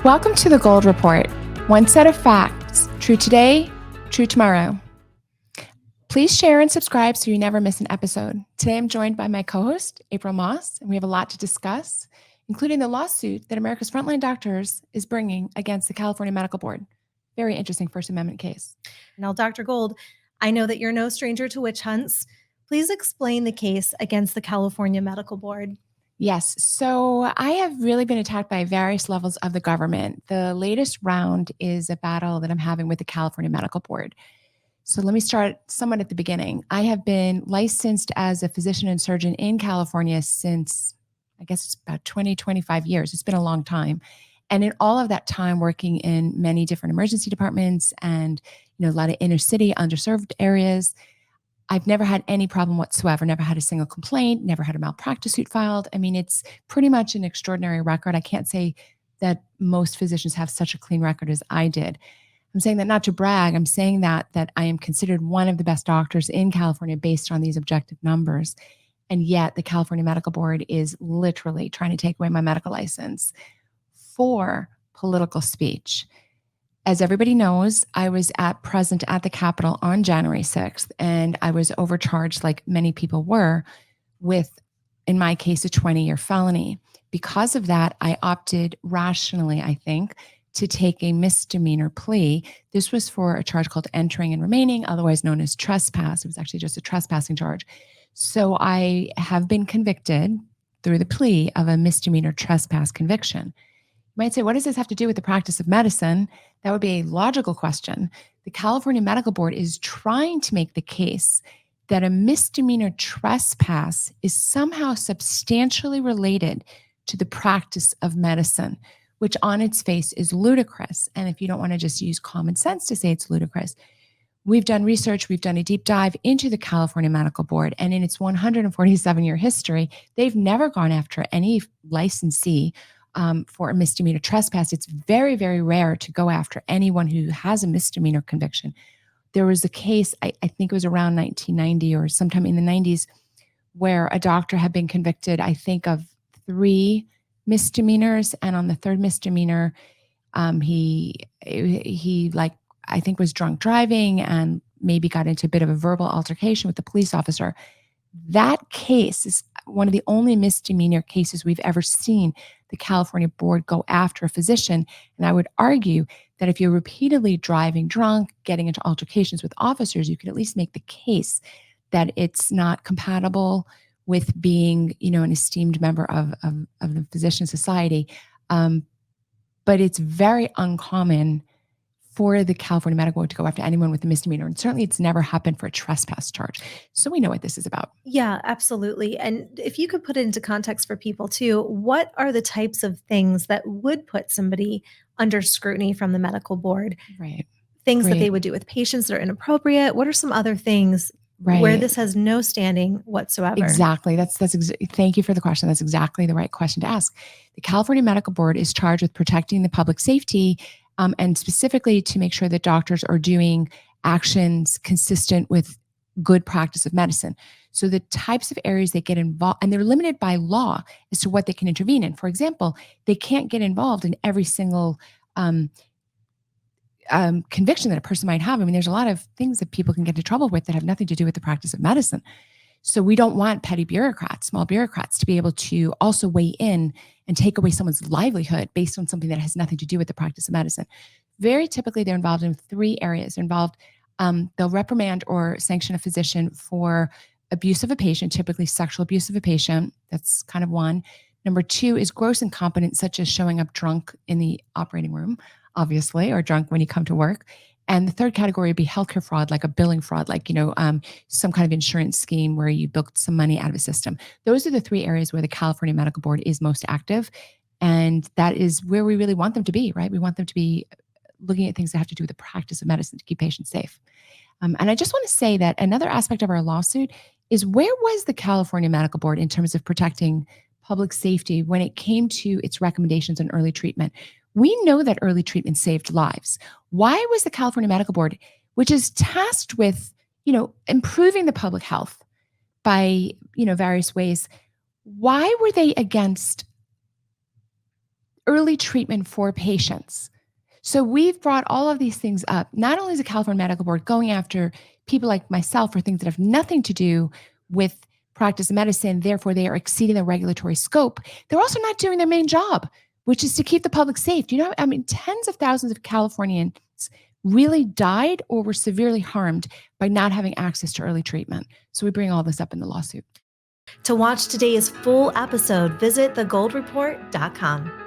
Welcome to the Gold Report. One set of facts, true today, true tomorrow. Please share and subscribe so you never miss an episode. Today I'm joined by my co-host, April Moss, and we have a lot to discuss, including the lawsuit that America's Frontline Doctors is bringing against the California Medical Board. Very interesting First Amendment case. Now, Dr. Gold, I know that you're no stranger to witch hunts. Please explain the case against the California Medical Board. Yes. So I have really been attacked by various levels of the government. The latest round is a battle that I'm having with the California Medical Board. So let me start somewhat at the beginning. I have been licensed as a physician and surgeon in California since, I guess it's about 20, 25 years. It's been a long time. And in all of that time working in many different emergency departments and, a lot of inner city, underserved areas, I've never had any problem whatsoever, never had a single complaint, never had a malpractice suit filed. I mean, it's pretty much an extraordinary record. I can't say that most physicians have such a clean record as I did. I'm saying that not to brag. I'm saying that I am considered one of the best doctors in California based on these objective numbers. And yet the California Medical Board is literally trying to take away my medical license for political speech. As everybody knows, I was present at the Capitol on January 6th, and I was overcharged, like many people were, with, in my case, a 20-year felony. Because of that, I opted rationally, I think, to take a misdemeanor plea. This was for a charge called entering and remaining, otherwise known as trespass. It was actually just a trespassing charge. So I have been convicted through the plea of a misdemeanor trespass conviction. You might say, what does this have to do with the practice of medicine? That would be a logical question. The California Medical Board is trying to make the case that a misdemeanor trespass is somehow substantially related to the practice of medicine, which on its face is ludicrous. And if you don't want to just use common sense to say it's ludicrous, we've done research, we've done a deep dive into the California Medical Board, and in its 147-year history, they've never gone after any licensee for a misdemeanor trespass. It's very, very rare to go after anyone who has a misdemeanor conviction. There was a case, I think it was around 1990 or sometime in the 90s, where a doctor had been convicted, I think, of 3 misdemeanors. And on the 3rd misdemeanor, he I think was drunk driving and maybe got into a bit of a verbal altercation with the police officer. That case is one of the only misdemeanor cases we've ever seen the California board go after a physician. And I would argue that if you're repeatedly driving drunk, getting into altercations with officers, you could at least make the case that it's not compatible with being, an esteemed member of the physician society. But it's very uncommon for the California Medical Board to go after anyone with a misdemeanor. And certainly it's never happened for a trespass charge. So we know what this is about. Yeah, absolutely. And if you could put it into context for people too, what are the types of things that would put somebody under scrutiny from the medical board? Right. Things that they would do with patients that are inappropriate. What are some other things where this has no standing whatsoever? Exactly. Thank you for the question. That's exactly the right question to ask. The California Medical Board is charged with protecting the public safety and specifically to make sure that doctors are doing actions consistent with good practice of medicine. So the types of areas they get involved, and they're limited by law as to what they can intervene in. For example, they can't get involved in every single conviction that a person might have. I mean, there's a lot of things that people can get into trouble with that have nothing to do with the practice of medicine. So we don't want petty bureaucrats, small bureaucrats, to be able to also weigh in and take away someone's livelihood based on something that has nothing to do with the practice of medicine. Very typically, they're involved in 3 areas. They're involved, they'll reprimand or sanction a physician for abuse of a patient, typically sexual abuse of a patient. That's kind of one. Number 2 is gross incompetence, such as showing up drunk in the operating room, obviously, or drunk when you come to work. And the 3rd category would be healthcare fraud, like a billing fraud, like, some kind of insurance scheme where you bilked some money out of a system. Those are the 3 areas where the California Medical Board is most active. And that is where we really want them to be, right? We want them to be looking at things that have to do with the practice of medicine to keep patients safe. And I just want to say that another aspect of our lawsuit is, where was the California Medical Board in terms of protecting public safety when it came to its recommendations on early treatment? We know that early treatment saved lives. Why was the California Medical Board, which is tasked with, improving the public health by, various ways, why were they against early treatment for patients. So we've brought all of these things up. Not only is the California Medical Board going after people like myself for things that have nothing to do with practice of medicine, therefore they are exceeding the regulatory scope, they're also not doing their main job, which is to keep the public safe. Do you know, I mean, tens of thousands of Californians really died or were severely harmed by not having access to early treatment. So we bring all this up in the lawsuit. To watch today's full episode, visit thegoldreport.com.